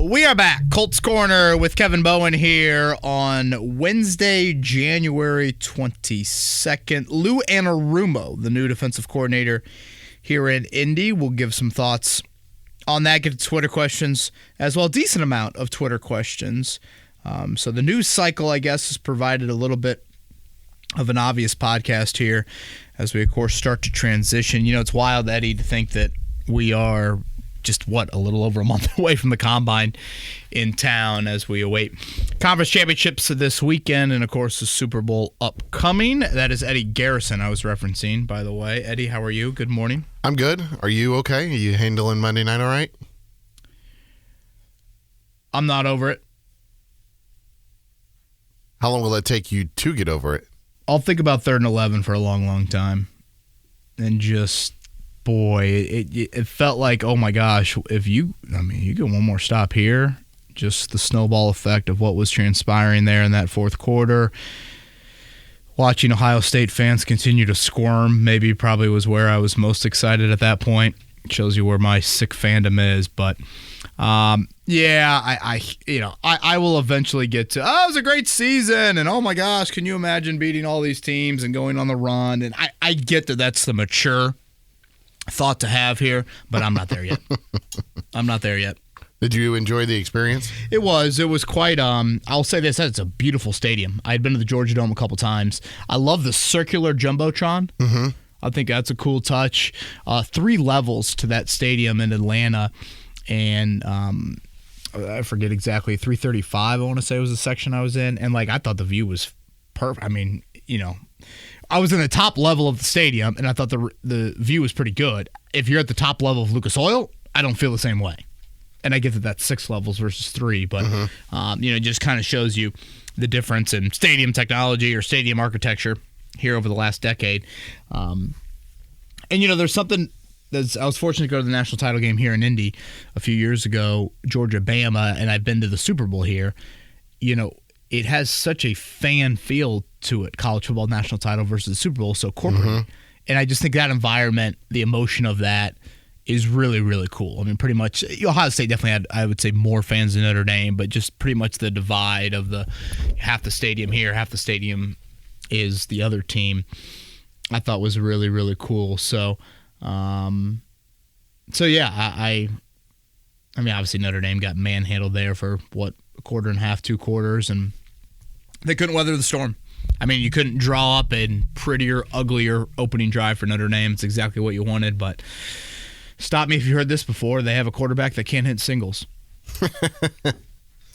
We are back. Colts Corner with Kevin Bowen here on Wednesday, January 22nd. Lou Anarumo, the new defensive coordinator here in Indy, will give some thoughts on that, get to Twitter questions as well. Decent amount of Twitter questions. So the news cycle, I guess, has provided a little bit of an obvious podcast here as we, of course, start to transition. You know, it's wild, Eddie, to think that we are just, a little over a month away from the Combine in town as we await conference championships this weekend and, of course, the Super Bowl upcoming. That is Eddie Garrison I was referencing, by the way. Eddie, how are you? Good morning. I'm good. Are you okay? Are you handling Monday night all right? I'm not over it. How long will it take you to get over it? I'll think about 3rd and 11 for a long, long time. And just, boy, it felt like, oh my gosh, you get one more stop here, just the snowball effect of what was transpiring there in that fourth quarter. Watching Ohio State fans continue to squirm probably was where I was most excited at that point. It shows you where my sick fandom is, but I will eventually get to, it was a great season, and oh my gosh, can you imagine beating all these teams and going on the run? And I get that that's the mature thought to have here, but I'm not there yet. I'm not there yet. Did you enjoy the experience? It was quite, I'll say this, it's a beautiful stadium. I had been to the Georgia Dome a couple times. I love the circular Jumbotron. Mm-hmm. I think that's a cool touch. 3 levels to that stadium in Atlanta, and I forget exactly, 335 I want to say was the section I was in, and I thought the view was perfect. I mean, I was in the top level of the stadium, and I thought the view was pretty good. If you're at the top level of Lucas Oil, I don't feel the same way. And I get that that's 6 levels versus 3, but it just kind of shows you the difference in stadium technology or stadium architecture here over the last decade. And there's something I was fortunate to go to the national title game here in Indy a few years ago, Georgia-Bama, and I've been to the Super Bowl here. It has such a fan feel to it, college football national title versus the Super Bowl, so corporate. Mm-hmm. And I just think that environment, the emotion of that, is really, really cool. I mean, pretty much, Ohio State definitely had, I would say, more fans than Notre Dame, but just pretty much the divide of the half the stadium here, half the stadium is the other team, I thought was really, really cool. So, I mean, obviously Notre Dame got manhandled there for, a quarter and a half, 2 quarters, and they couldn't weather the storm. I mean, you couldn't draw up a prettier, uglier opening drive for Notre Dame. It's exactly what you wanted, but stop me if you heard this before. They have a quarterback that can't hit singles.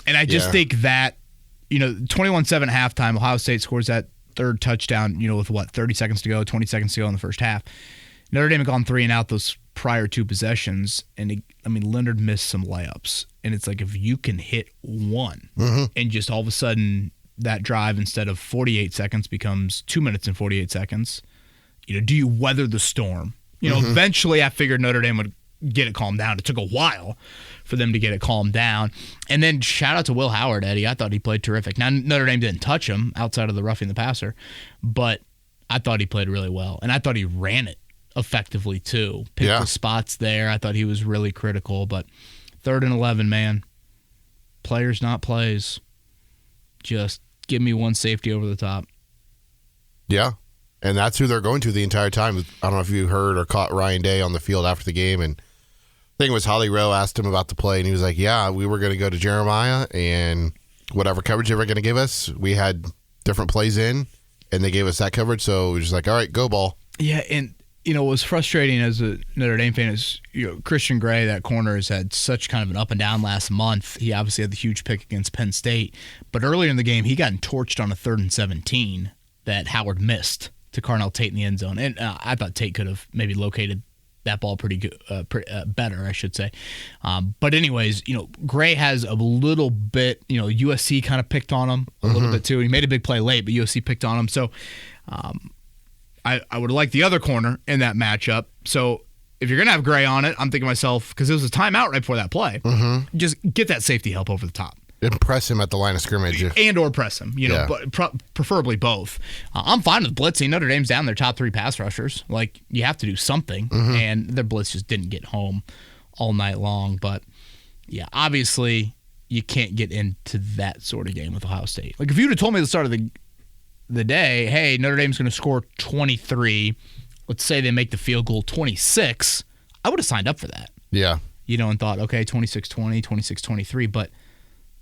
And I just think that, 21-7 halftime, Ohio State scores that 3rd touchdown, with 30 seconds to go, 20 seconds to go in the first half. Notre Dame had gone 3 and out those prior 2 possessions, and Leonard missed some layups. And it's like, if you can hit one, and just all of a sudden that drive, instead of 48 seconds, becomes 2 minutes and 48 seconds, do you weather the storm? Eventually I figured Notre Dame would get it calmed down. It took a while for them to get it calmed down. And then shout out to Will Howard, Eddie. I thought he played terrific. Now, Notre Dame didn't touch him outside of the roughing the passer, but I thought he played really well. And I thought he ran it effectively too. Picked the spots there. I thought he was really critical. But 3rd and 11, man. Players, not plays. Just give me one safety over the top. Yeah. And that's who they're going to the entire time. I don't know if you heard or caught Ryan Day on the field after the game. And I think it was Holly Rowe asked him about the play, and he was like, yeah, we were going to go to Jeremiah, and whatever coverage they were going to give us, we had different plays in, and they gave us that coverage. So we were just like, all right, go ball. Yeah, and what was frustrating as a Notre Dame fan is, Christian Gray, that corner, has had such kind of an up and down last month. He obviously had the huge pick against Penn State, but earlier in the game, he got torched on a 3rd and 17 that Howard missed to Carnell Tate in the end zone. And I thought Tate could have maybe located that ball pretty good, better, I should say. But anyways, Gray has a little bit, USC kind of picked on him a little bit too. He made a big play late, but USC picked on him. So I would like the other corner in that matchup. So if you're going to have Gray on it, I'm thinking to myself, because it was a timeout right before that play, just get that safety help over the top. Impress him at the line of scrimmage. And or press him, but preferably both. I'm fine with blitzing. Notre Dame's down their top 3 pass rushers. You have to do something, and their blitz just didn't get home all night long. But Yeah, obviously you can't get into that sort of game with Ohio State. Like if you'd have told me at the start of the day, hey, Notre Dame's going to score 23, let's say they make the field goal 26, I would have signed up for that. Yeah. And thought, okay, 26-20, 26-23, but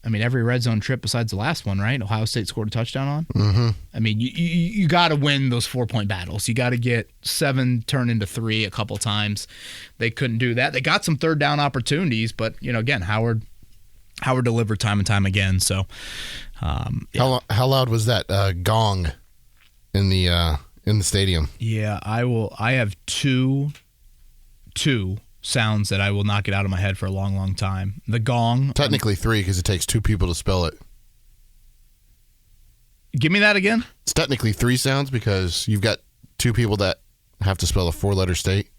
I mean, every red zone trip besides the last one, right? Ohio State scored a touchdown on. Mm-hmm. I mean, you got to win those 4-point battles. You got to get 7 turned into 3 a couple times. They couldn't do that. They got some third down opportunities, but again, Howard delivered time and time again. So, how loud was that gong in the stadium? Yeah, I have two sounds that I will not get out of my head for a long, long time. The gong. Technically 3 because it takes 2 people to spell it. Give me that again. It's technically 3 sounds because you've got 2 people that have to spell a 4-letter state.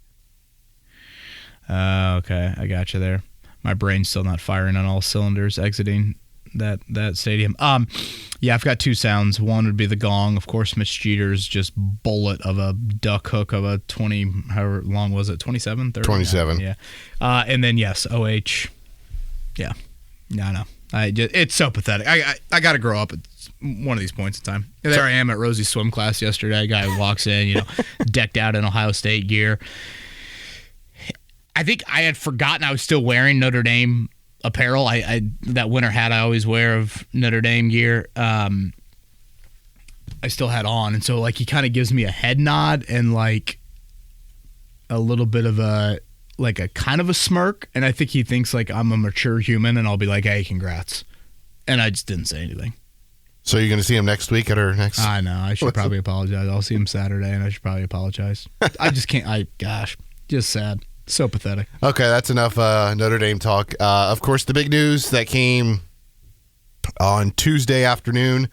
Okay, I got you there. My brain's still not firing on all cylinders exiting that stadium. Yeah, I've got 2 sounds. One would be the gong. Of course, Mitch Jeter's just bullet of a duck hook of a 20, however long was it? 27? 30? 27. Yeah. And then, yes, OH. Yeah. No. It's so pathetic. I got to grow up at one of these points in time. There I am at Rosie's swim class yesterday. A guy walks in, decked out in Ohio State gear. I think I had forgotten I was still wearing Notre Dame apparel. I that winter hat I always wear of Notre Dame gear. I still had on, and so he kind of gives me a head nod and a little bit of a kind of a smirk, and I think he thinks I'm a mature human, and I'll be like, hey, congrats, and I just didn't say anything. So you're going to see him next week at our next? I know. I should probably apologize. I'll see him Saturday, and I should probably apologize. I just can't. Just sad. So pathetic. Okay, that's enough Notre Dame talk. Of course, the big news that came on Monday afternoon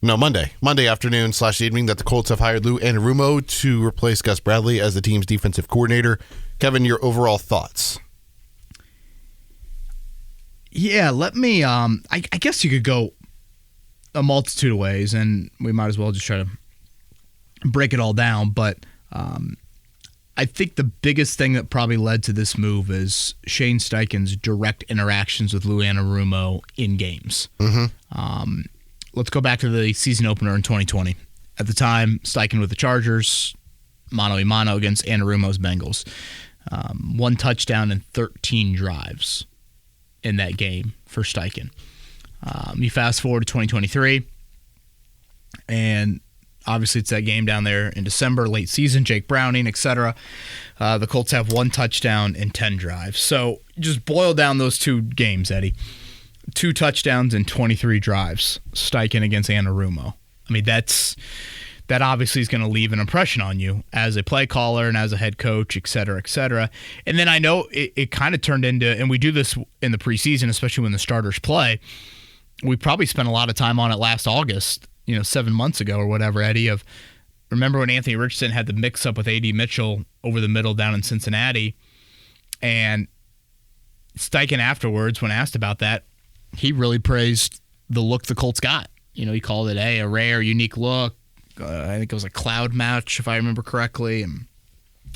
/evening that the Colts have hired Lou Anarumo to replace Gus Bradley as the team's defensive coordinator. Kevin, your overall thoughts? Yeah, let me. I guess you could go a multitude of ways, and we might as well just try to break it all down. But I think the biggest thing that probably led to this move is Shane Steichen's direct interactions with Lou Anarumo in games. Mm-hmm. Let's go back to the season opener in 2020. At the time, Steichen with the Chargers, mano-a-mano against Anarumo's Bengals. 1 touchdown and 13 drives in that game for Steichen. You fast forward to 2023, and obviously, it's that game down there in December, late season, Jake Browning, etc. The Colts have 1 touchdown and 10 drives. So just boil down those 2 games, Eddie. 2 touchdowns and 23 drives, Steichen against Anarumo. I mean, that obviously is going to leave an impression on you as a play caller and as a head coach, etc., etc. And then I know it kind of turned into, and we do this in the preseason, especially when the starters play, we probably spent a lot of time on it last August, 7 months ago or whatever, Eddie, remember when Anthony Richardson had the mix-up with A.D. Mitchell over the middle down in Cincinnati, and Steichen afterwards, when asked about that, he really praised the look the Colts got. He called it a rare, unique look. I think it was a cloud match, if I remember correctly, and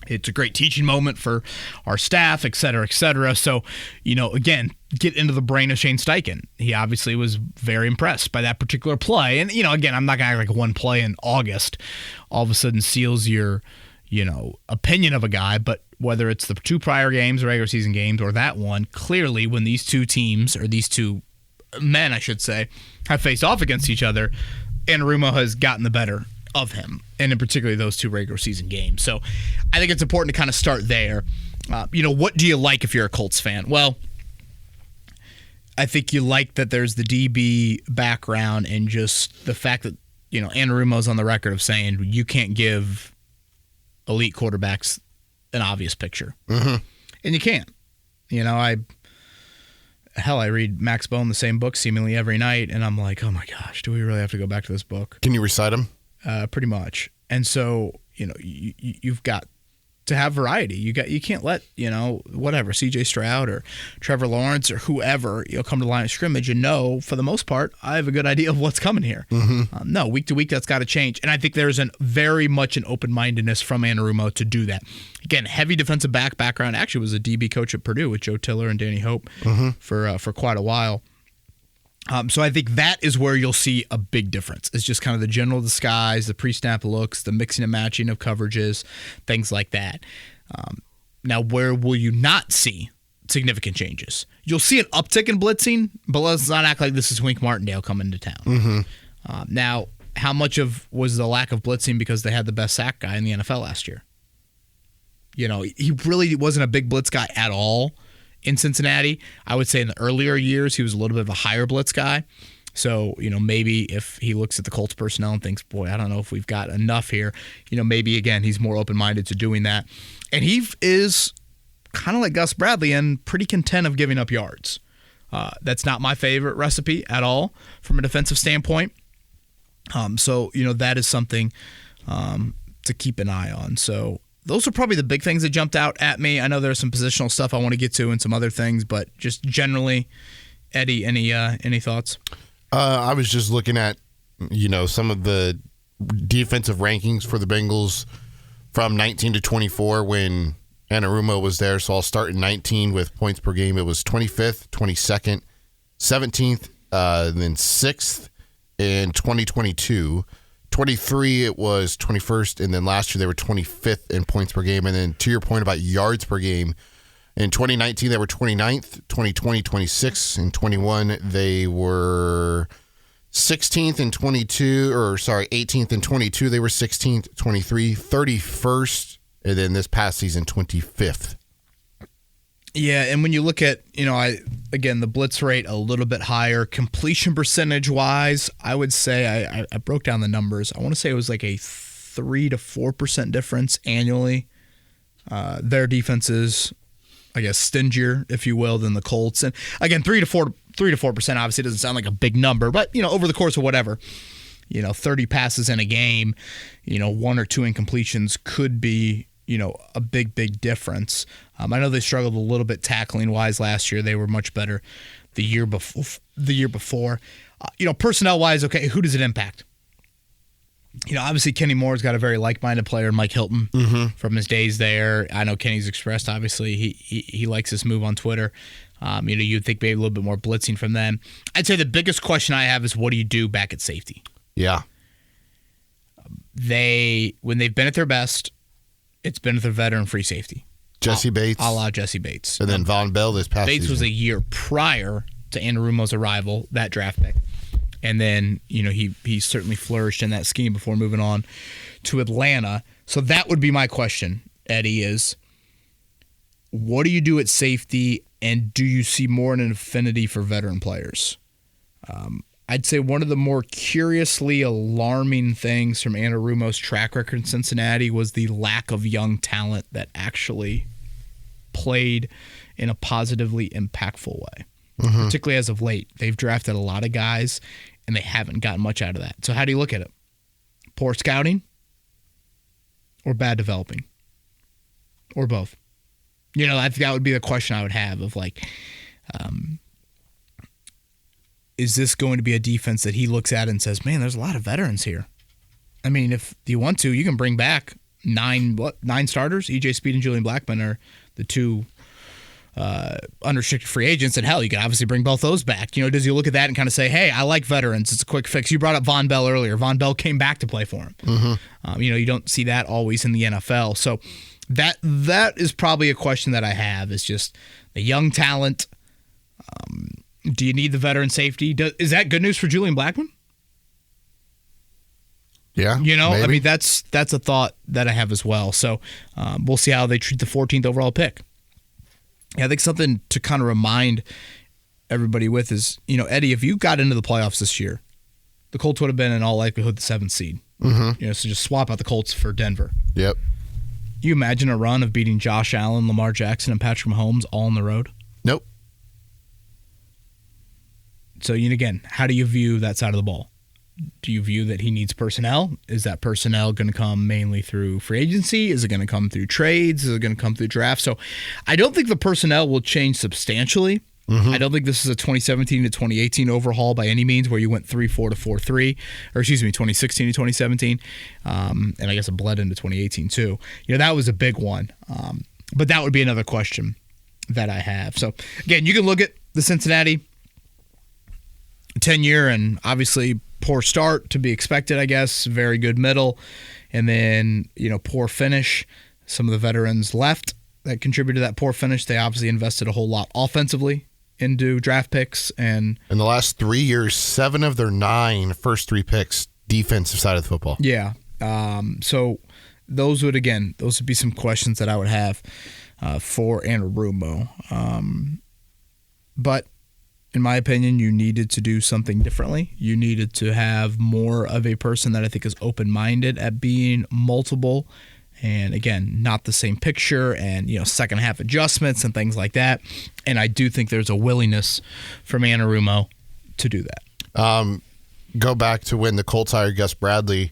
it's a great teaching moment for our staff, et cetera, et cetera. So, again, get into the brain of Shane Steichen. He obviously was very impressed by that particular play. And, again, I'm not going to act like one play in August all of a sudden seals your, opinion of a guy. But whether it's the 2 prior games, regular season games, or that one, clearly when these 2 teams, or these 2 men, I should say, have faced off against each other, Anarumo has gotten the better of him, and in particular those 2 regular season games. So I think it's important to kind of start there. What do you like if you're a Colts fan? Well, I think you like that there's the DB background and just the fact that, Anarumo's on the record of saying you can't give elite quarterbacks an obvious picture. Mm-hmm. And you can't. I read Max Bone, the same book, seemingly every night, and I'm like, oh my gosh, do we really have to go back to this book? Can you recite them? Pretty much. And so, you've got to have variety. You can't let, whatever, CJ Stroud or Trevor Lawrence or whoever, come to the line of scrimmage and know, for the most part, I have a good idea of what's coming here. No, week to week, that's got to change. And I think there's very much an open-mindedness from Anarumo to do that. Again, heavy defensive background. Actually was a DB coach at Purdue with Joe Tiller and Danny Hope for quite a while. So I think that is where you'll see a big difference. It's just kind of the general disguise, the pre-snap looks, the mixing and matching of coverages, things like that. Now, where will you not see significant changes? You'll see an uptick in blitzing, but let's not act like this is Wink Martindale coming to town. Now, how much was the lack of blitzing because they had the best sack guy in the NFL last year? He really wasn't a big blitz guy at all in Cincinnati. I would say in the earlier years, he was a little bit of a higher blitz guy. So, maybe if he looks at the Colts personnel and thinks, boy, I don't know if we've got enough here, maybe, again, he's more open-minded to doing that. And he is kind of like Gus Bradley and pretty content of giving up yards. That's not my favorite recipe at all from a defensive standpoint. So, that is something to keep an eye on. So, those are probably the big things that jumped out at me. I know there's some positional stuff I want to get to and some other things, but just generally, Eddie, any thoughts? I was just looking at, some of the defensive rankings for the Bengals from 19 to 24 when Anarumo was there. So I'll start in 19 with points per game. It was 25th, 22nd, 17th, then 6th in 2022. 23, it was 21st, and then last year they were 25th in points per game. And then to your point about yards per game, in 2019 they were 29th, 2020 26th, and 21 they were 16th and 18th and 22 they were 16th, 23, 31st, and then this past season 25th. Yeah, and when you look at, again, the blitz rate a little bit higher. Completion percentage-wise, I would say, I broke down the numbers. I want to say it was like a 3 to 4% difference annually. Their defense is, I guess, stingier, if you will, than the Colts. And again, 3 to 4% obviously doesn't sound like a big number, but, over the course of whatever, 30 passes in a game, 1 or 2 incompletions could be, a big difference. I know they struggled a little bit tackling wise last year. They were much better the year before. Personnel wise, okay, who does it impact? Obviously Kenny Moore's got a very like-minded player, Mike Hilton, from his days there. I know Kenny's expressed, obviously, he likes this move on Twitter. You'd think maybe a little bit more blitzing from them. I'd say the biggest question I have is what do you do back at safety? Yeah. When they've been at their best, it's been with a veteran free safety. Jesse Bates. A la Jesse Bates. And then Von Bell this past Bates season. was a year prior to Anarumo's arrival, that draft pick. And then, he certainly flourished in that scheme before moving on to Atlanta. So that would be my question, Eddie, is what do you do at safety, and do you see more an affinity for veteran players? I'd say one of the more curiously alarming things from Anarumo's track record in Cincinnati was the lack of young talent that actually played in a positively impactful way, particularly as of late. They've drafted a lot of guys, and they haven't gotten much out of that. So how do you look at it? Poor scouting or bad developing? Or both? I think that would be the question I would have of is this going to be a defense that he looks at and says, man, there's a lot of veterans here. I mean, if you want to, you can bring back nine starters. EJ Speed and Julian Blackmon are the two unrestricted free agents. And hell, you can obviously bring both those back. Does he look at that and kind of say, hey, I like veterans. It's a quick fix. You brought up Von Bell earlier. Von Bell came back to play for him. You don't see that always in the NFL. So that is probably a question that I have, is just the young talent. Do you need the veteran safety? Is that good news for Julian Blackmon? Yeah. Maybe. I mean, that's a thought that I have as well. So we'll see how they treat the 14th overall pick. Yeah, I think something to kind of remind everybody with is, Eddie, if you got into the playoffs this year, the Colts would have been in all likelihood the 7th seed. So just swap out the Colts for Denver. Yep. You imagine a run of beating Josh Allen, Lamar Jackson, and Patrick Mahomes all on the road? Nope. So, again, how do you view that side of the ball? do you view that he needs personnel? Is that personnel going to come mainly through free agency? Is it going to come through trades? Is it going to come through draft? So I don't think the personnel will change substantially. I don't think this is a 2017 to 2018 overhaul by any means where you went 3-4 to 4-3, or 2016 to 2017, and I guess it bled into 2018 too. That was a big one, but that would be another question that I have. So again, you can look at the Cincinnati tenure, and obviously poor start to be expected, I guess, very good middle, and then poor finish. Some of the veterans left that contributed to that poor finish. They obviously invested a whole lot offensively into draft picks, and in the last 3 years, 7 of their 9 first 3 picks defensive side of the football. Yeah. So those would be some questions that I would have for Anarumo. But in my opinion, you needed to do something differently. You needed to have more of a person that I think is open-minded at being multiple. And again, not the same picture, and second half adjustments and things like that. And I do think there's a willingness from Anarumo to do that. Go back to when the Colts hired Gus Bradley.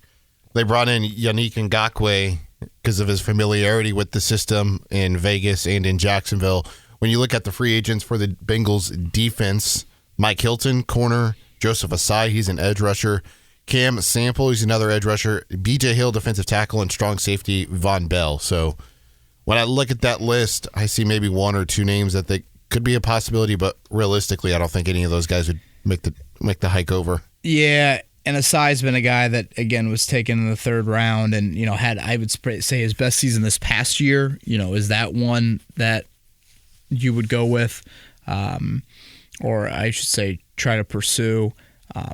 They brought in Yannick Ngakoue because of his familiarity with the system in Vegas and in Jacksonville. When you look at the free agents for the Bengals defense, Mike Hilton, corner, Joseph Asai, he's an edge rusher, Cam Sample, he's another edge rusher, BJ Hill, defensive tackle, and strong safety, Von Bell. So when I look at that list, I see maybe 1 or 2 names that they could be a possibility, but realistically, I don't think any of those guys would make the hike over. Yeah, and Asai's been a guy that, again, was taken in the 3rd round and, had, I would say, his best season this past year. Is that one that you would go with, or I should say try to pursue?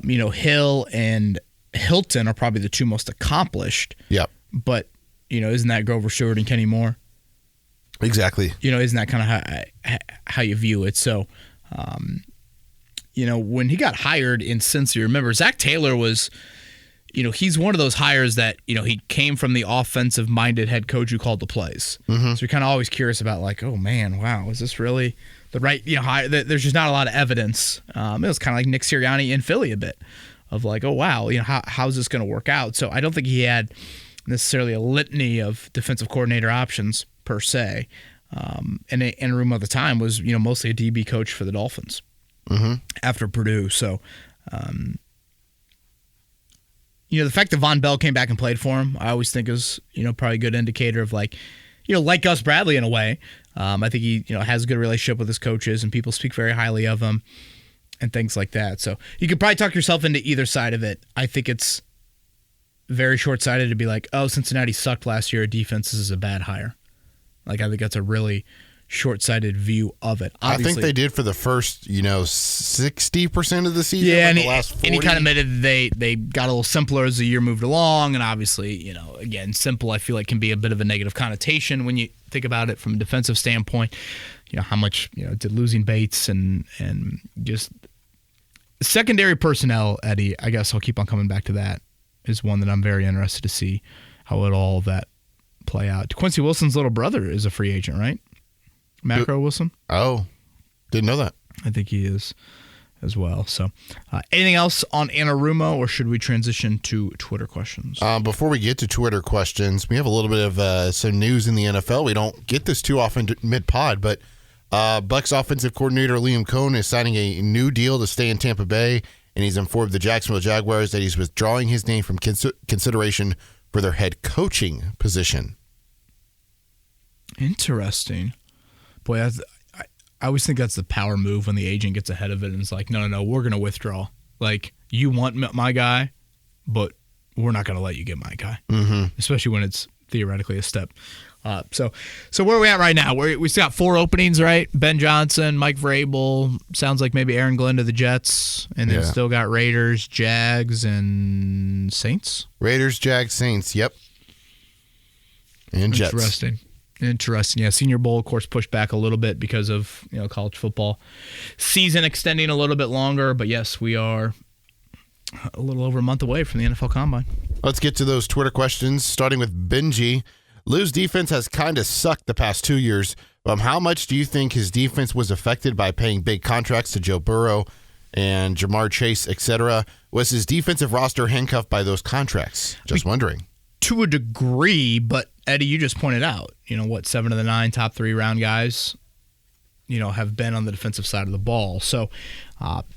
Hill and Hilton are probably the 2 most accomplished. Yep. But, isn't that Grover Stewart and Kenny Moore? Exactly. Isn't that kind of how you view it? So, when he got hired in Cincy, remember, Zach Taylor was, he's one of those hires that, he came from the offensive-minded head coach who called the plays. So you're kind of always curious about, like, oh, man, wow, is this really the right, hire? There's just not a lot of evidence. It was kind of like Nick Sirianni in Philly a bit of like, oh, wow, how's this going to work out? So I don't think he had necessarily a litany of defensive coordinator options per se. And Anarumo at the time was, mostly a DB coach for the Dolphins after Purdue. So, the fact that Von Bell came back and played for him, I always think is, probably a good indicator of like Gus Bradley in a way. I think he, has a good relationship with his coaches and people speak very highly of him and things like that. So you could probably talk yourself into either side of it. I think it's very short-sighted to be like, oh, Cincinnati sucked last year. Defense is a bad hire. Like, I think that's a really short-sighted view of it. Obviously, I think they did for the first, 60% of the season. Yeah, and the last 40. And he kind of admitted they got a little simpler as the year moved along. And obviously, again, simple I feel like can be a bit of a negative connotation when you think about it from a defensive standpoint. How much did losing Bates and just secondary personnel, Eddie, I guess I'll keep on coming back to that, is one that I'm very interested to see how all of that play out. Quincy Wilson's little brother is a free agent, right? Macro Wilson? Oh, didn't know that. I think he is as well. So anything else on Anarumo, or should we transition to Twitter questions? Before we get to Twitter questions, we have a little bit of some news in the NFL. We don't get this too often mid-pod, but Bucs offensive coordinator Liam Cohn is signing a new deal to stay in Tampa Bay, and he's informed the Jacksonville Jaguars that he's withdrawing his name from consideration for their head coaching position. Interesting. Boy, I always think that's the power move when the agent gets ahead of it and is like, no, we're going to withdraw. Like, you want my guy, but we're not going to let you get my guy, especially when it's theoretically a step. So where are we at right now? We still got 4 openings, right? Ben Johnson, Mike Vrabel, sounds like maybe Aaron Glenn to the Jets, and then still got Raiders, Jags, and Saints? Raiders, Jags, Saints, yep. And Jets. Interesting. Yeah, Senior Bowl, of course, pushed back a little bit because of college football season extending a little bit longer. But yes, we are a little over a month away from the NFL Combine. Let's get to those Twitter questions, starting with Benji. Lou's defense has kind of sucked the past 2 years. How much do you think his defense was affected by paying big contracts to Joe Burrow? and Jamar Chase, etc. Was his defensive roster handcuffed by those contracts? Just wondering. To a degree, but Eddie, you just pointed out, 7 of the 9 top 3 round guys, have been on the defensive side of the ball. So,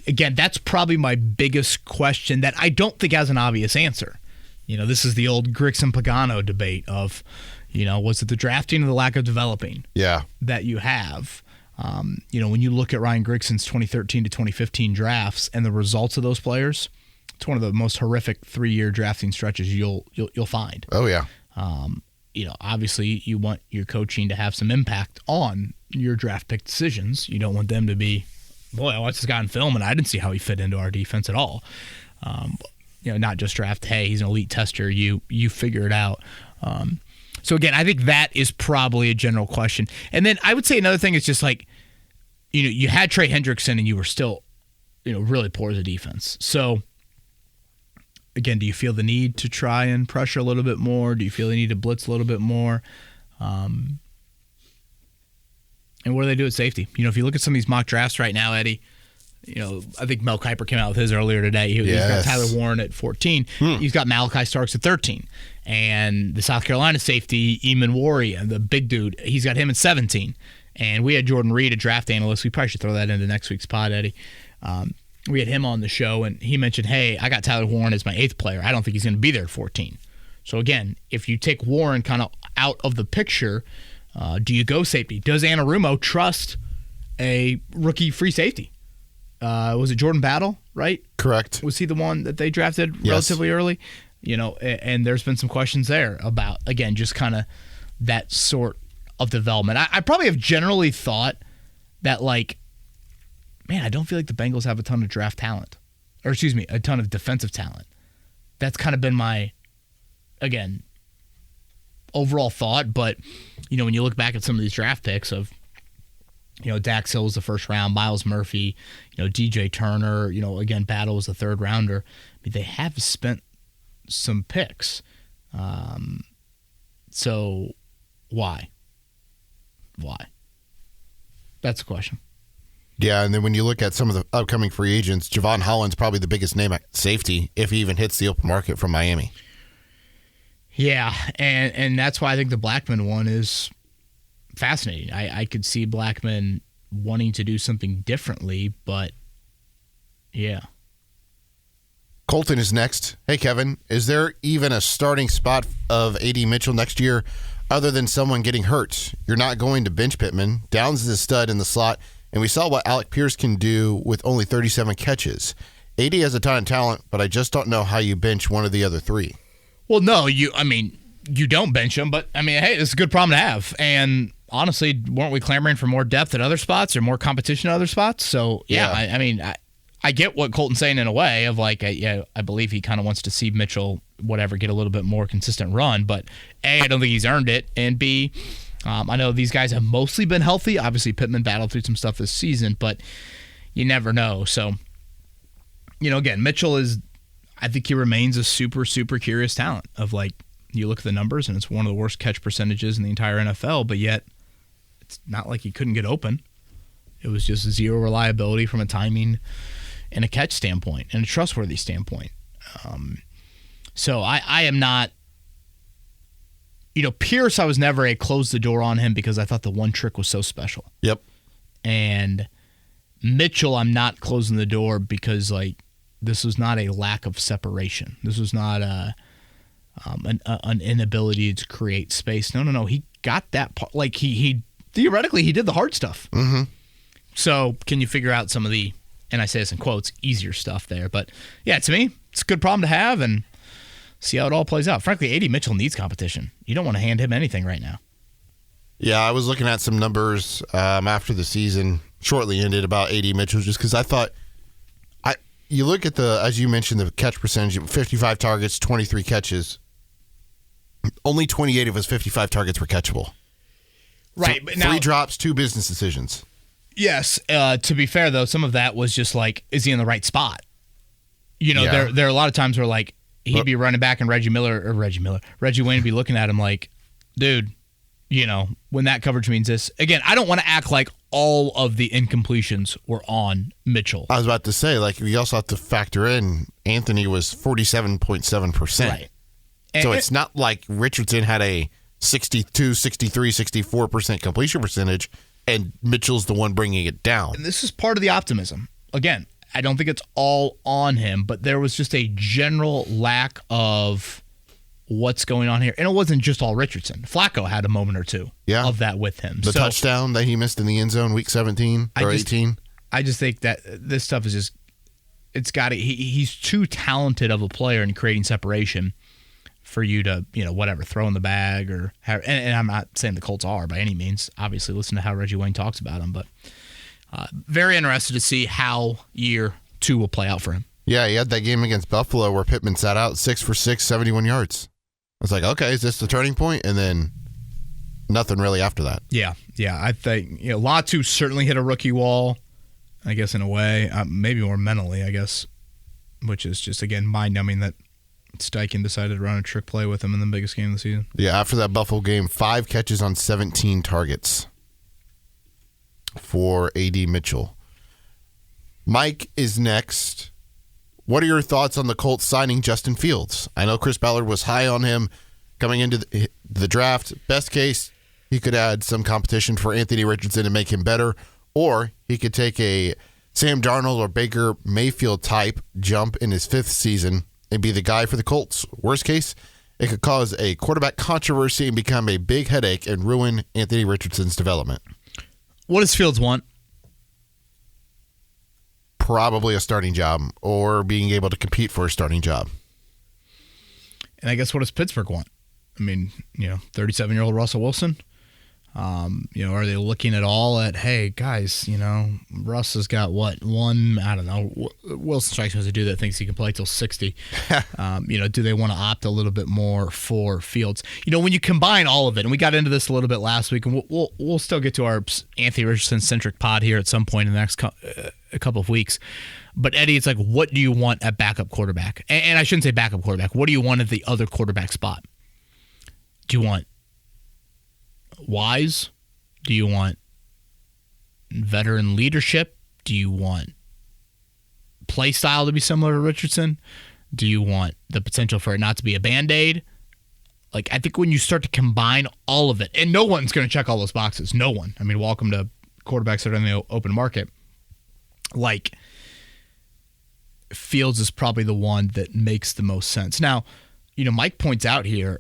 again, that's probably my biggest question that I don't think has an obvious answer. This is the old Grigson-Pagano debate of, was it the drafting or the lack of developing that you have? When you look at Ryan Grigson's 2013 to 2015 drafts and the results of those players, it's one of the most horrific 3-year drafting stretches you'll find. Oh, yeah. Obviously you want your coaching to have some impact on your draft pick decisions. You don't want them to be, boy, I watched this guy on film and I didn't see how he fit into our defense at all. Not just draft, hey, he's an elite tester. You figure it out. So again, I think that is probably a general question. And then I would say another thing is just like, you had Trey Hendrickson and you were still, really poor as a defense. So again, do you feel the need to try and pressure a little bit more? Do you feel the need to blitz a little bit more? And what do they do at safety? If you look at some of these mock drafts right now, Eddie, I think Mel Kiper came out with his earlier today. He's got Tyler Warren at 14. He's got Malachi Starks at 13. And the South Carolina safety, Eamon Warrior, the big dude, he's got him at 17. And we had Jordan Reed, a draft analyst. We probably should throw that into next week's pod, Eddie. We had him on the show, and he mentioned, hey, I got Tyler Warren as my 8th player. I don't think he's going to be there at 14. So, again, if you take Warren kind of out of the picture, do you go safety? Does Anarumo trust a rookie free safety? Was it Jordan Battle, right? Correct. Was he the one that they drafted relatively early? And there's been some questions there about, again, just kind of that sort of development. I probably have generally thought that, I don't feel like the Bengals have a ton of draft talent. Or, a ton of defensive talent. That's kind of been my, again, overall thought. But, when you look back at some of these draft picks of, Dax Hill was the first round, Miles Murphy, DJ Turner, again, Battle was the 3rd rounder. They have spent some picks. So why? That's the question. Yeah, and then when you look at some of the upcoming free agents, Javon Holland's probably the biggest name at safety if he even hits the open market from Miami. Yeah, and that's why I think the Blackman one is fascinating. I could see Blackman wanting to do something differently, but yeah. Colton is next. Hey, Kevin, is there even a starting spot of A.D. Mitchell next year other than someone getting hurt? You're not going to bench Pittman. Downs is a stud in the slot, and we saw what Alec Pierce can do with only 37 catches. A.D. has a ton of talent, but I just don't know how you bench one of the other 3. Well, no, you don't bench him, but, hey, it's a good problem to have. And honestly, weren't we clamoring for more depth at other spots or more competition at other spots? So, yeah. I get what Colton's saying in a way of I believe he kind of wants to see Mitchell, get a little bit more consistent run. But A, I don't think he's earned it. And B, I know these guys have mostly been healthy. Obviously, Pittman battled through some stuff this season, but you never know. So, again, Mitchell I think he remains a super, super curious talent of you look at the numbers and it's one of the worst catch percentages in the entire NFL, but yet it's not like he couldn't get open. It was just zero reliability from a timing and a catch standpoint and a trustworthy standpoint. So I am not, Pierce, I was never a close the door on him because I thought the one trick was so special. Yep. And Mitchell, I'm not closing the door because this was not a lack of separation. This was not an inability to create space. No. He got that part. He theoretically, he did the hard stuff. Mm-hmm. So can you figure out some of the, and I say this in quotes, easier stuff there. But yeah, to me, it's a good problem to have and see how it all plays out. Frankly, A.D. Mitchell needs competition. You don't want to hand him anything right now. Yeah, I was looking at some numbers after the season shortly ended about A.D. Mitchell just because I thought, you look at as you mentioned, the catch percentage, 55 targets, 23 catches. Only 28 of his 55 targets were catchable. Right. But now, 3 drops, 2 business decisions. Yes. To be fair, though, some of that was just is he in the right spot? There are a lot of times where he'd be running back and Reggie Wayne would be looking at him dude, when that coverage means this. Again, I don't want to act like all of the incompletions were on Mitchell. I was about to say, we also have to factor in Anthony was 47.7%. Right. So it's not like Richardson had a 62, 63, 64% completion percentage, and Mitchell's the one bringing it down. And this is part of the optimism. Again, I don't think it's all on him, but there was just a general lack of what's going on here. And it wasn't just all Richardson. Flacco had a moment or two of that with him. The touchdown that he missed in the end zone week 17 or 18. I just think that this stuff is just, he's too talented of a player in creating separation for you to, throw in the bag or have, and I'm not saying the Colts are by any means. Obviously, listen to how Reggie Wayne talks about him, but very interested to see how year 2 will play out for him. Yeah, he had that game against Buffalo where Pittman sat out 6 for 6, 71 yards. I was like, okay, is this the turning point? And then nothing really after that. Yeah. I think Latu certainly hit a rookie wall, I guess, in a way, maybe more mentally, I guess, which is just, again, mind-numbing that Steichen decided to run a trick play with him in the biggest game of the season. Yeah, after that Buffalo game, 5 catches on 17 targets for A.D. Mitchell. Mike is next. What are your thoughts on the Colts signing Justin Fields? I know Chris Ballard was high on him coming into the draft. Best case, he could add some competition for Anthony Richardson and make him better, or he could take a Sam Darnold or Baker Mayfield type jump in his 5th season and be the guy for the Colts. Worst case, it could cause a quarterback controversy and become a big headache and ruin Anthony Richardson's development. What does Fields want? Probably a starting job or being able to compete for a starting job. And I guess what does Pittsburgh want? I mean, 37-year-old Russell Wilson. Are they looking at all at, hey, guys, Russ has got one, I don't know. Wilson strikes me as a dude that thinks he can play till 60. Do they want to opt a little bit more for Fields? When you combine all of it, and we got into this a little bit last week, and we'll still get to our Anthony Richardson-centric pod here at some point in the next a couple of weeks. But, Eddie, it's like, what do you want at backup quarterback? And I shouldn't say backup quarterback. What do you want at the other quarterback spot? Do you want Wise? Do you want veteran leadership? Do you want play style to be similar to Richardson? Do you want the potential for it not to be a Band-Aid? I think when you start to combine all of it, and no one's going to check all those boxes. No one. I mean, welcome to quarterbacks that are in the open market. Fields is probably the one that makes the most sense. Now, Mike points out here,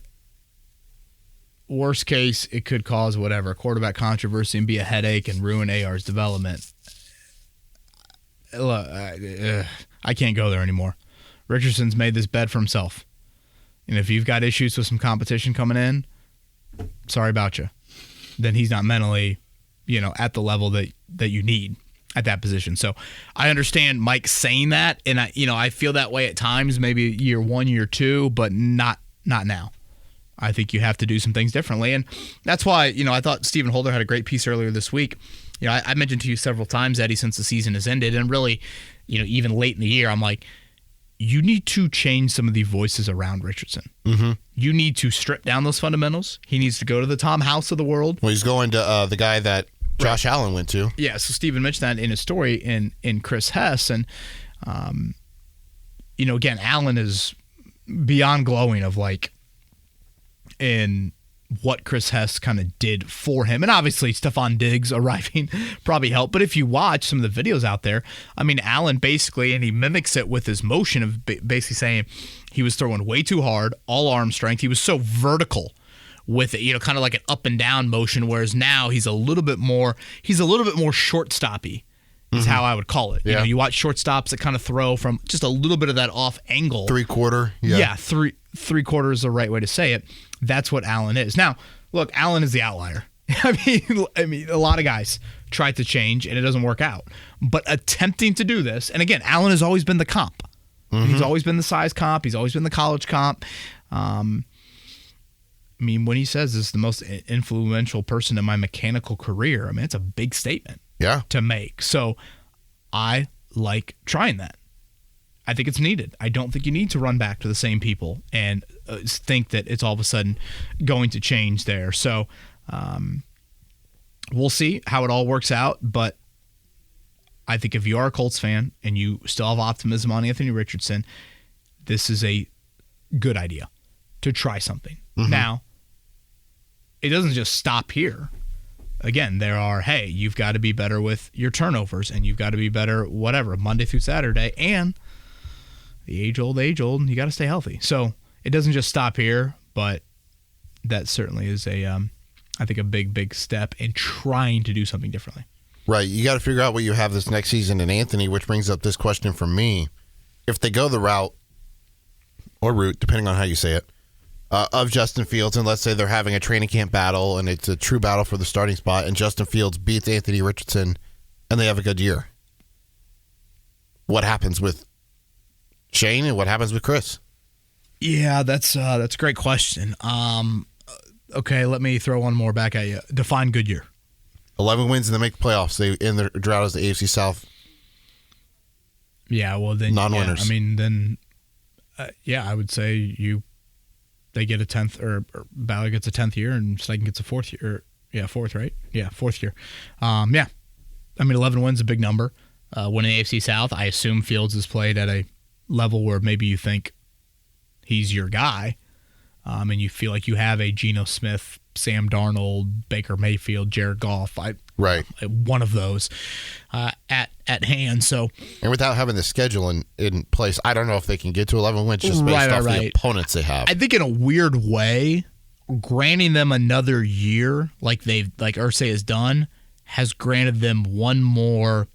worst case, it could cause quarterback controversy and be a headache and ruin AR's development. Look, I can't go there anymore. Richardson's made this bed for himself. And if you've got issues with some competition coming in, sorry about you. Then he's not mentally, at the level that you need at that position. So I understand Mike saying that, and I feel that way at times, maybe year 1, year 2, but not now. I think you have to do some things differently. And that's why, I thought Stephen Holder had a great piece earlier this week. I mentioned to you several times, Eddie, since the season has ended, and really, even late in the year, I'm like, you need to change some of the voices around Richardson. Mm-hmm. You need to strip down those fundamentals. He needs to go to the Tom House of the world. Well, he's going to the guy that Josh Allen went to. Yeah, so Stephen mentioned that in his story in Chris Hess. And, again, Allen is beyond glowing of in what Chris Hess kind of did for him. And obviously Stephon Diggs arriving probably helped. But if you watch some of the videos out there, I mean, Allen basically, and he mimics it with his motion of basically saying he was throwing way too hard, all arm strength. He was so vertical with it, kind of like an up and down motion, whereas now he's a little bit more shortstoppy is how I would call it. Yeah. You watch shortstops that kind of throw from just a little bit of that off angle. 3/4. Yeah. Yeah, three-quarter is the right way to say it. That's what Allen is. Now, look, Allen is the outlier. I mean, a lot of guys try to change and it doesn't work out. But attempting to do this, and again, Allen has always been the comp. Mm-hmm. He's always been the size comp. He's always been the college comp. When he says this is the most influential person in my mechanical career, it's a big statement to make. So I like trying that. I think it's needed. I don't think you need to run back to the same people and think that it's all of a sudden going to change there. So We'll see how it all works out, but I think if you are a Colts fan and you still have optimism on Anthony Richardson, this is a good idea to try something. Mm-hmm. Now, it doesn't just stop here. Again, you've got to be better with your turnovers, and you've got to be better, whatever, Monday through Saturday, and the age-old, you got to stay healthy. So it doesn't just stop here, but that certainly is I think a big step in trying to do something differently. Right. You got to figure out what you have this next season in Anthony, which brings up this question from me. If they go the route, depending on how you say it, of Justin Fields, and let's say they're having a training camp battle and it's a true battle for the starting spot, and Justin Fields beats Anthony Richardson and they have a good year, what happens with Shane and what happens with Chris? Yeah, that's a great question. Okay, let me throw one more back at you. Define good year. 11 wins and they make the playoffs. They end their drought as the AFC South. Yeah, well then non-winners. Yeah, I mean then, I would say they get a 10th or Ballard gets a 10th year and Steichen gets a 4th year. Fourth, right? Yeah, 4th year. I mean 11 wins is a big number. Winning the AFC South, I assume Fields has played at a level where maybe you think he's your guy, and you feel like you have a Geno Smith, Sam Darnold, Baker Mayfield, Jared Goff, right, one of those at hand. So, and without having the schedule in place, I don't know if they can get to 11 wins just based off the opponents they have. I think in a weird way, granting them another year, like Irsay has done, has granted them one more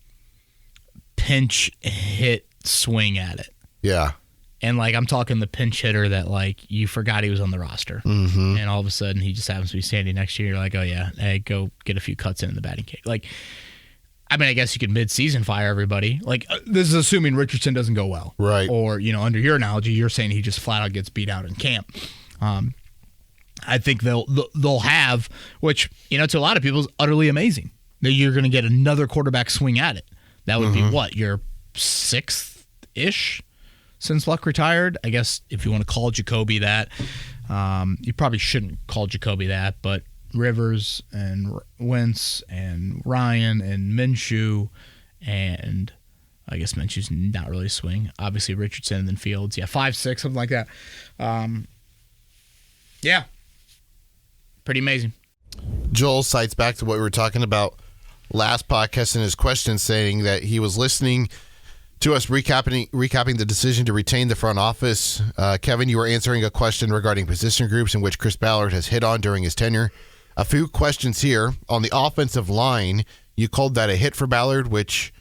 pinch hit swing at it. Yeah. And, I'm talking the pinch hitter that, you forgot he was on the roster. Mm-hmm. And all of a sudden, he just happens to be standing next to you. You're like, oh, yeah, hey, go get a few cuts in the batting cage. I guess you could mid-season fire everybody. This is assuming Richardson doesn't go well. Right. Or, under your analogy, you're saying he just flat out gets beat out in camp. I think they'll have, which, to a lot of people is utterly amazing, that you're going to get another quarterback swing at it. That would be what? Your 6th-ish? Since Luck retired, I guess if you want to call Jacoby that, you probably shouldn't call Jacoby that, but Rivers and Wentz and Ryan and Minshew, and I guess Minshew's not really a swing. Obviously Richardson and then Fields. Yeah, 5, 6, something like that. Yeah, pretty amazing. Joel cites back to what we were talking about last podcast in his question, saying that he was listening to us recapping the decision to retain the front office. Kevin, you were answering a question regarding position groups in which Chris Ballard has hit on during his tenure. A few questions here. On the offensive line, you called that a hit for Ballard, which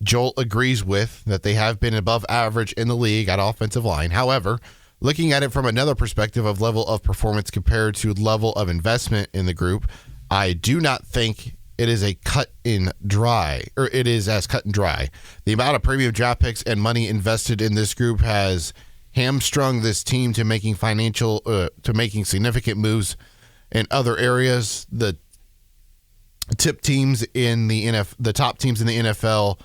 Joel agrees with, that they have been above average in the league at offensive line. However, looking at it from another perspective of level of performance compared to level of investment in the group, I do not think it is as cut and dry. The amount of premium draft picks and money invested in this group has hamstrung this team to making significant moves in other areas. The top teams in the NFL,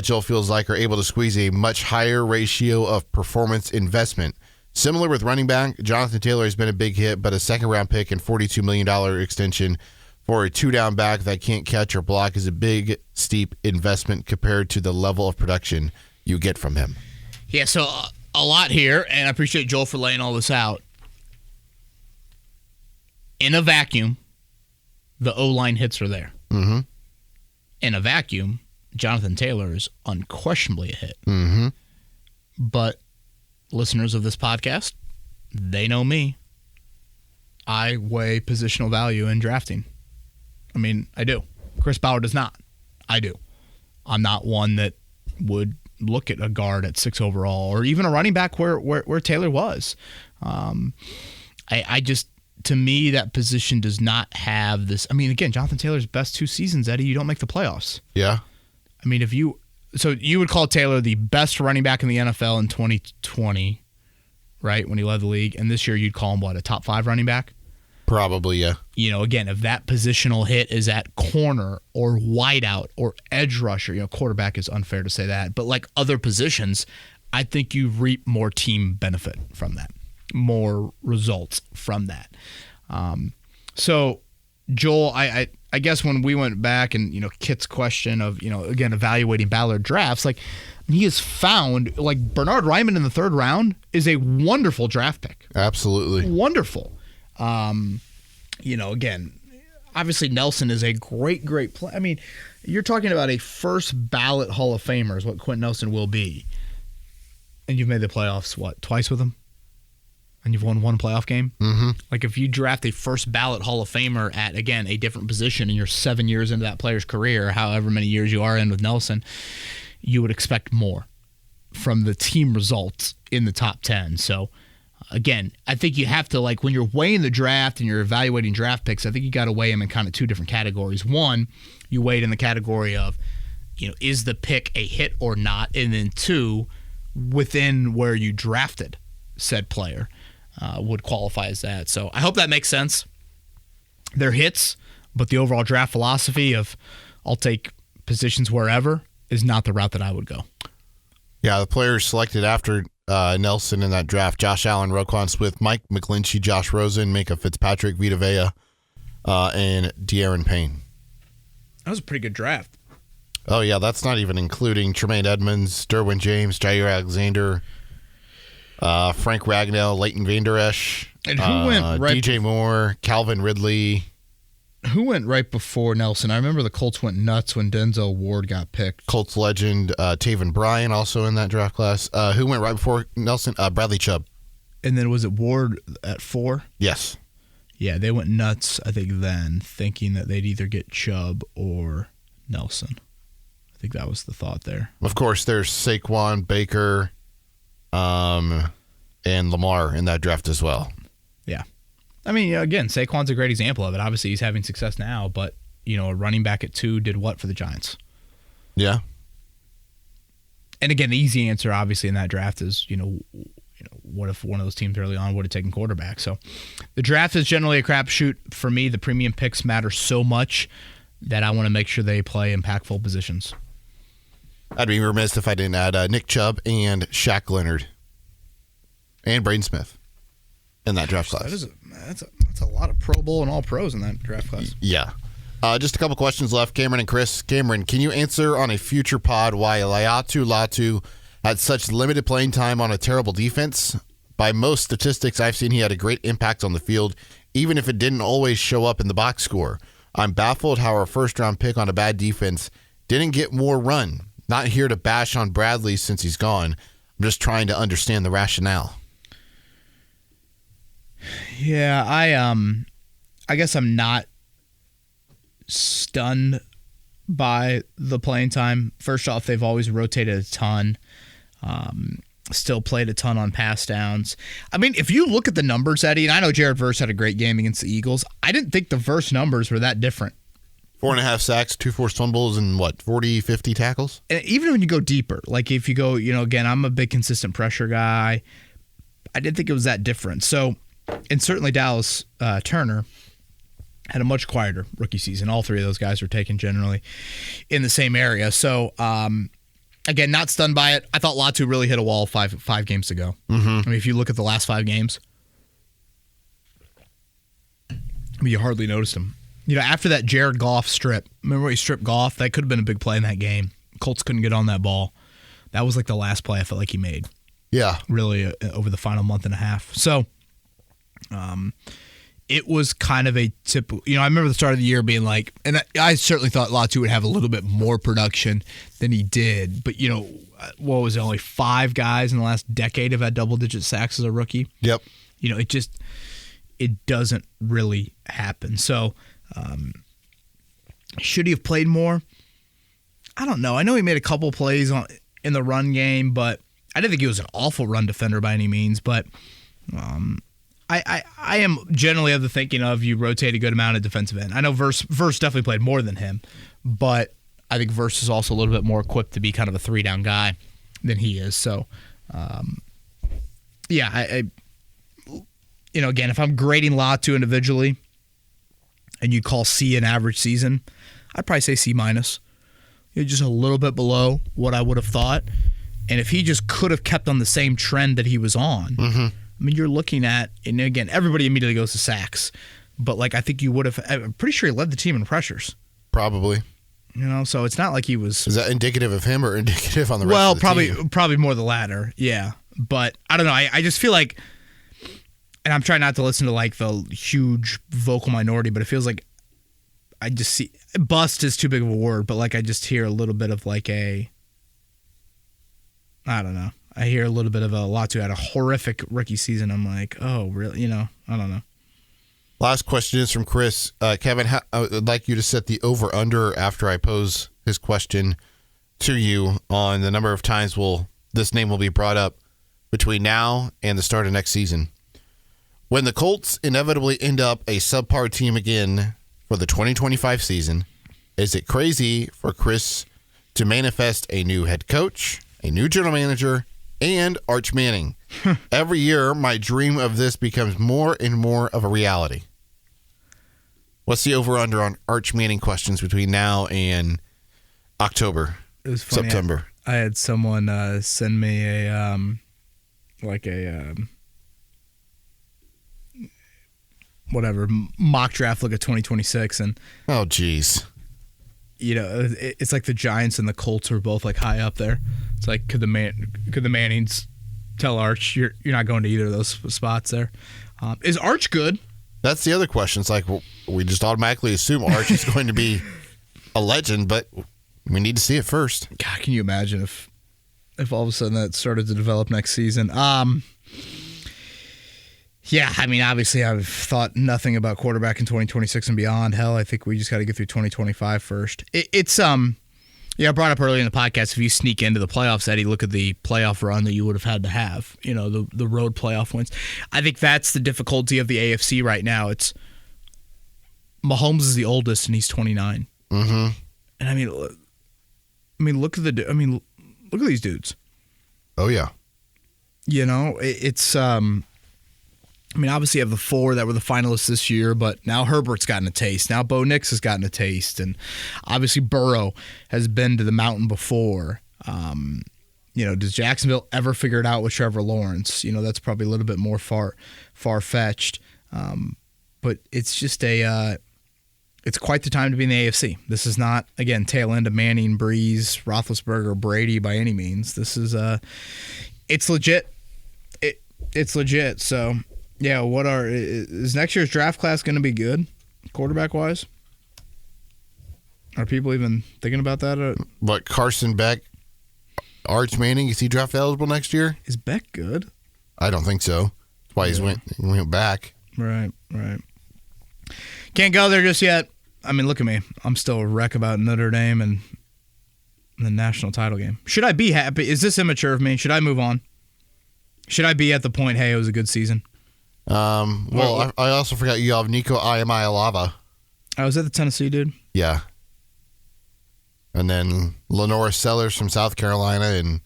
Joel feels like, are able to squeeze a much higher ratio of performance investment. Similar with running back, Jonathan Taylor has been a big hit, but a second-round pick and $42 million extension for a 2-down back that can't catch or block is a big, steep investment compared to the level of production you get from him. Yeah, so a lot here, and I appreciate Joel for laying all this out. In a vacuum, the O-line hits are there. Mm-hmm. In a vacuum, Jonathan Taylor is unquestionably a hit. Mm-hmm. But listeners of this podcast, they know me. I weigh positional value in drafting. I mean, I do. Chris Ballard does not. I do. I'm not one that would look at a guard at 6 overall or even a running back where Taylor was. I just, to me, that position does not have this. I mean, again, Jonathan Taylor's best 2 seasons, Eddie, you don't make the playoffs. Yeah. I mean, so you would call Taylor the best running back in the NFL in 2020, right, when he led the league, and this year you'd call him, what, a top 5 running back? Probably, yeah. Again, if that positional hit is at corner or wideout or edge rusher, quarterback is unfair to say that, but like other positions, I think you reap more team benefit from that, more results from that. So Joel, I guess when we went back and, Kit's question of, again, evaluating Ballard drafts, like, he has found, like, Bernard Ryman in the third round is a wonderful draft pick. Absolutely. Wonderful. Again, obviously Nelson is a great player. I mean, you're talking about a first ballot Hall of Famer is what Quentin Nelson will be. And you've made the playoffs, twice with him? And you've won one playoff game? Mm-hmm. Like, if you draft a first ballot Hall of Famer at, again, a different position and you're 7 years into that player's career, however many years you are in with Nelson, you would expect more from the team results in the top 10. So, again, I think you have to, like, when you're weighing the draft and you're evaluating draft picks, I think you got to weigh them in kind of two different categories. One, you weigh it in the category of, is the pick a hit or not? And then two, within where you drafted said player would qualify as that. So I hope that makes sense. They're hits, but the overall draft philosophy of I'll take positions wherever is not the route that I would go. Yeah, the players selected after Nelson in that draft: Josh Allen, Roquan Smith, Mike McGlinchey, Josh Rosen, Minka Fitzpatrick, Vita Vea, and De'Aaron Payne. That was a pretty good draft. Oh, yeah, that's not even including Tremaine Edmonds, Derwin James, Jair Alexander, Frank Ragnell, Leighton Vander Esch, and who went right DJ Moore, Calvin Ridley. Who went right before Nelson? I remember the Colts went nuts when Denzel Ward got picked. Colts legend Taven Bryan also in that draft class. Who went right before Nelson? Bradley Chubb. And then was it Ward at 4? Yes. Yeah, they went nuts, I think, then, thinking that they'd either get Chubb or Nelson. I think that was the thought there. Of course, there's Saquon, Baker, and Lamar in that draft as well. Yeah. I mean, again, Saquon's a great example of it. Obviously, he's having success now, but, a running back at 2 did what for the Giants? Yeah. And again, the easy answer, obviously, in that draft is, what if one of those teams early on would have taken quarterback? So the draft is generally a crapshoot. For me, the premium picks matter so much that I want to make sure they play impactful positions. I'd be remiss if I didn't add Nick Chubb and Shaq Leonard and Braden Smith in that draft class. That's a lot of Pro Bowl and all pros in that draft class. Yeah. Just a couple questions left. Cameron and Chris. Cameron, can you answer on a future pod why Latu had such limited playing time on a terrible defense? By most statistics I've seen, he had a great impact on the field, even if it didn't always show up in the box score. I'm baffled how our first-round pick on a bad defense didn't get more run. Not here to bash on Bradley since he's gone. I'm just trying to understand the rationale. Yeah, I guess I'm not stunned by the playing time. First off, they've always rotated a ton. Still played a ton on pass downs. I mean, if you look at the numbers, Eddie, and I know Jared Verse had a great game against the Eagles, I didn't think the Verse numbers were that different. 4.5 sacks, 2 forced fumbles, and 40, 50 tackles? And even when you go deeper, like if you go, again, I'm a big consistent pressure guy. I didn't think it was that different. So, and certainly Dallas Turner had a much quieter rookie season. All three of those guys were taken generally in the same area. So, again, not stunned by it. I thought Latu really hit a wall five games ago. Mm-hmm. I mean, if you look at the last 5 games, you hardly noticed him. After that Jared Goff strip, remember when he stripped Goff? That could have been a big play in that game. Colts couldn't get on that ball. That was like the last play I felt like he made. Yeah. Really, over the final month and a half. So, it was kind of a typical, I remember the start of the year being like, and I certainly thought Latu would have a little bit more production than he did. But, what was it, only 5 guys in the last decade have had double-digit sacks as a rookie? Yep. It doesn't really happen. So, should he have played more? I don't know. I know he made a couple plays in the run game, but I didn't think he was an awful run defender by any means. But I am generally of the thinking of you rotate a good amount of defensive end. I know Verse definitely played more than him, but I think Verse is also a little bit more equipped to be kind of a 3-down guy than he is. So, yeah, again, if I'm grading Latu individually and you call C an average season, I'd probably say C-. Just a little bit below what I would have thought. And if he just could have kept on the same trend that he was on, mm-hmm. I mean, you're looking at, and again, everybody immediately goes to sacks. but like I think you would have. I'm pretty sure he led the team in pressures. Probably. So it's not like he was. Is that indicative of him or indicative on the rest of the team? Well, probably more the latter. Yeah, but I don't know. I just feel like, and I'm trying not to listen to like the huge vocal minority, but it feels like I just see bust is too big of a word, but like I just hear a little bit of like I don't know. I hear a little bit of a Latu had a horrific rookie season. I'm like, oh, really? I don't know. Last question is from Chris. Kevin, I would like you to set the over-under after I pose his question to you on the number of times this name will be brought up between now and the start of next season. When the Colts inevitably end up a subpar team again for the 2025 season, is it crazy for Chris to manifest a new head coach, a new general manager, and Arch Manning? Every year, my dream of this becomes more and more of a reality. What's the over-under on Arch Manning questions between now and October, it was funny. September? I had someone send me a mock draft look at 2026, and oh, geez. It's like the Giants and the Colts are both like high up there. It's like could the Mannings tell Arch you're not going to either of those spots there? Is Arch good? That's the other question. It's like we just automatically assume Arch is going to be a legend, but we need to see it first. God, can you imagine if all of a sudden that started to develop next season? Yeah, I mean, obviously I've thought nothing about quarterback in 2026 and beyond. Hell, I think we just got to get through 2025 first. I brought up earlier in the podcast, if you sneak into the playoffs, Eddie, look at the playoff run that you would have had to have, the road playoff wins. I think that's the difficulty of the AFC right now. It's Mahomes is the oldest and he's 29. Mm-hmm. And look at these dudes. Oh yeah. It's obviously you have the four that were the finalists this year, but now Herbert's gotten a taste. Now Bo Nix has gotten a taste. And obviously Burrow has been to the mountain before. Does Jacksonville ever figure it out with Trevor Lawrence? That's probably a little bit more far-fetched. But it's just it's quite the time to be in the AFC. This is not, again, tail end of Manning, Breeze, Roethlisberger, Brady by any means. This is, it's legit. It's legit. So, yeah, is next year's draft class going to be good, quarterback-wise? Are people even thinking about that? What, Carson Beck, Arch Manning, is he draft eligible next year? Is Beck good? I don't think so. That's why he went back. Right. Can't go there just yet. I mean, look at me. I'm still a wreck about Notre Dame and the national title game. Should I be happy? Is this immature of me? Should I move on? Should I be at the point, hey, it was a good season? I also forgot you have Nico Iamaleava. I was at the Tennessee dude. Yeah. And then Lenora Sellers from South Carolina and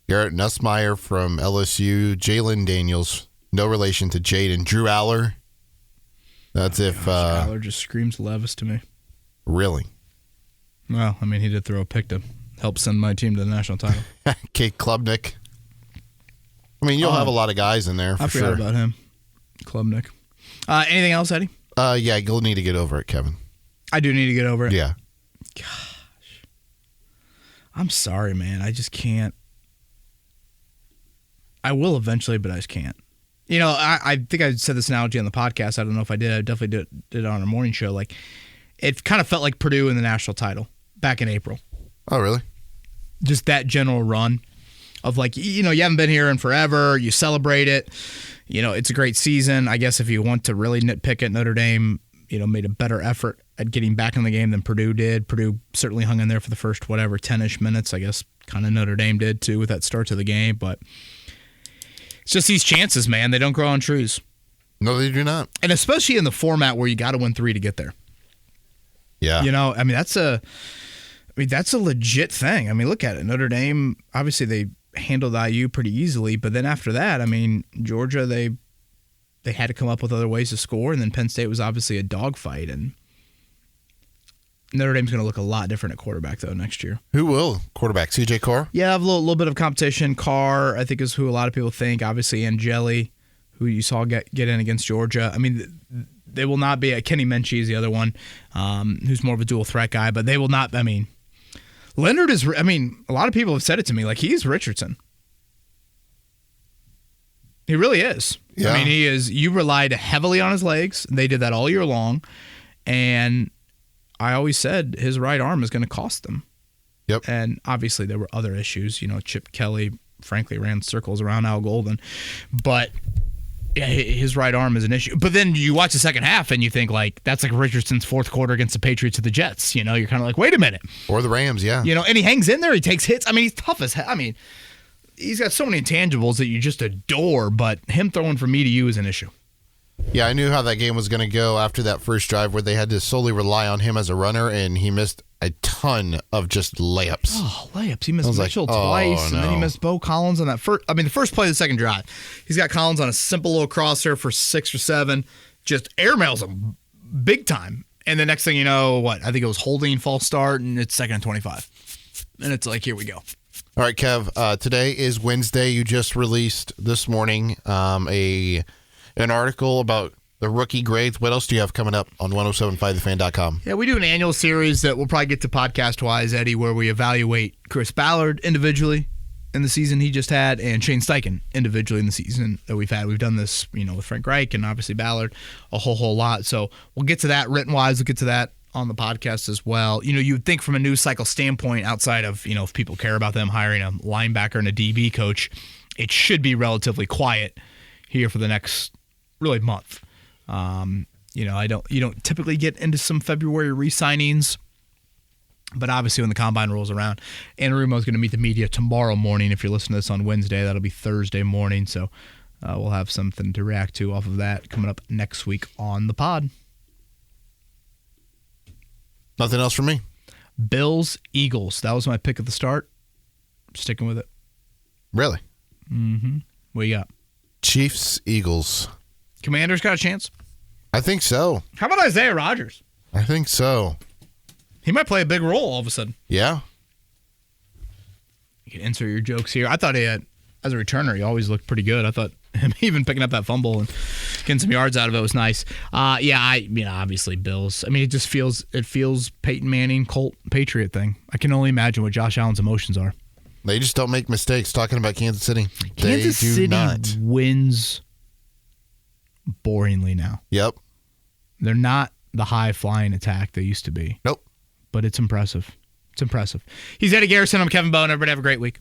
Garrett Nussmeier from LSU. Jalen Daniels, no relation to Jaden. Drew Aller. That's Aller just screams Levis to me. Really? Well, I mean, he did throw a pick to help send my team to the national title. Kate Klubnik. I mean, you'll have a lot of guys in there for sure. I forgot about him. Klubnik. Anything else, Eddie? Yeah, you'll need to get over it, Kevin. I do need to get over it. Yeah. Gosh. I'm sorry, man. I just can't. I will eventually, but I just can't. I think I said this analogy on the podcast. I don't know if I did. I definitely did it on a morning show. Like, it kind of felt like Purdue in the national title back in April. Oh, really? Just that general run of like, you haven't been here in forever. You celebrate it. It's a great season. I guess if you want to really nitpick it, Notre Dame, made a better effort at getting back in the game than Purdue did. Purdue certainly hung in there for the first, 10-ish minutes. I guess kind of Notre Dame did too with that start to the game. But it's just these chances, man. They don't grow on trees. No, they do not. And especially in the format where you got to win 3 to get there. Yeah. That's a legit thing. I mean, look at it. Notre Dame, obviously they handled IU pretty easily, but then after that, Georgia, they had to come up with other ways to score, and then Penn State was obviously a dogfight, and Notre Dame's going to look a lot different at quarterback, though, next year. Who will? Quarterback, C.J. Carr? Yeah, a little bit of competition. Carr, I think, is who a lot of people think. Obviously, Angeli, who you saw get in against Georgia. I mean, They will not be. Kenny Minchie is the other one, who's more of a dual threat guy, but they will not. I mean, Leonard is. I mean, a lot of people have said it to me. Like, he's Richardson. He really is. Yeah. I mean, he is. You relied heavily on his legs. They did that all year long, and I always said his right arm is going to cost them. Yep. And obviously there were other issues. You know, Chip Kelly, frankly, ran circles around Al Golden, but yeah, his right arm is an issue. But then you watch the second half and you think, like, that's like Richardson's fourth quarter against the Patriots or the Jets. You know, you're kind of like, wait a minute. Or the Rams, yeah. You know, and he hangs in there. He takes hits. I mean, he's tough as hell. I mean, he's got so many intangibles that you just adore, but him throwing from me to you is an issue. Yeah, I knew how that game was going to go after that first drive where they had to solely rely on him as a runner, and he missed a ton of just layups. Oh, layups. He missed Mitchell like, twice, no. and then he missed Bo Collins on that first. I mean, the first play of the second drive. He's got Collins on a simple little crosser for 6 or 7, just airmails him big time. And the next thing you know, I think it was holding, false start, and it's 2nd and 25. And it's like, here we go. All right, Kev, today is Wednesday. You just released this morning an article about the rookie grades. What else do you have coming up on 1075thefan.com? Yeah, we do an annual series that we'll probably get to podcast-wise, Eddie, where we evaluate Chris Ballard individually in the season he just had and Shane Steichen individually in the season that we've had. We've done this, with Frank Reich and obviously Ballard a whole lot. So we'll get to that written-wise. We'll get to that on the podcast as well. You would think from a news cycle standpoint, outside of, if people care about them hiring a linebacker and a DB coach, it should be relatively quiet here for the next really month. You don't typically get into some February re-signings, but obviously when the combine rolls around, Anarumo is going to meet the media tomorrow morning. If you're listening to this on Wednesday, that'll be Thursday morning. So we'll have something to react to off of that coming up next week on the pod. Nothing else from me. Bills, Eagles. That was my pick at the start. Sticking with it. Really? Mm-hmm. What you got? Chiefs, Eagles. Commanders got a chance? I think so. How about Isaiah Rodgers? I think so. He might play a big role all of a sudden. Yeah. You can insert your jokes here. I thought he had, as a returner, he always looked pretty good. I thought him even picking up that fumble and getting some yards out of it was nice. Obviously Bills. I mean, it just feels Peyton Manning, Colt, Patriot thing. I can only imagine what Josh Allen's emotions are. They just don't make mistakes talking about Kansas City. Kansas City wins boringly now. Yep. They're not the high-flying attack they used to be. Nope. But it's impressive. It's impressive. He's Eddie Garrison. I'm Kevin Bowen. Everybody have a great week.